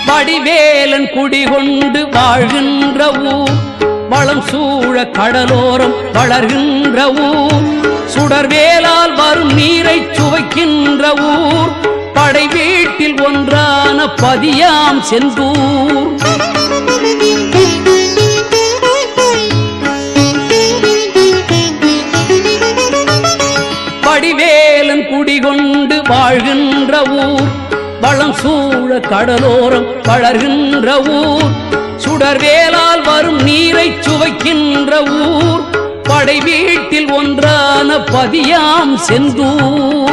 வடிவேலன் குடிகொண்டு வாழ்கின்ற ஊர், வளம் சூழ கடலோரம் வளர்கின்ற ஊர், சுடர்வேலால் வரும் நீரை சுவைக்கின்ற ஊர், படை வீட்டில் ஒன்றான பதியாம் செந்தூர். வடிவேலன் குடிகொண்டு வாழ்கின்ற ஊர், வளம் சூழ கடலோரம் வளர்கின்ற ஊர், சுடர்வேலால் வரும் நீரை சுவைக்கின்ற ஊர், படை வீட்டில் ஒன்றான பதியாம் செந்தூர்.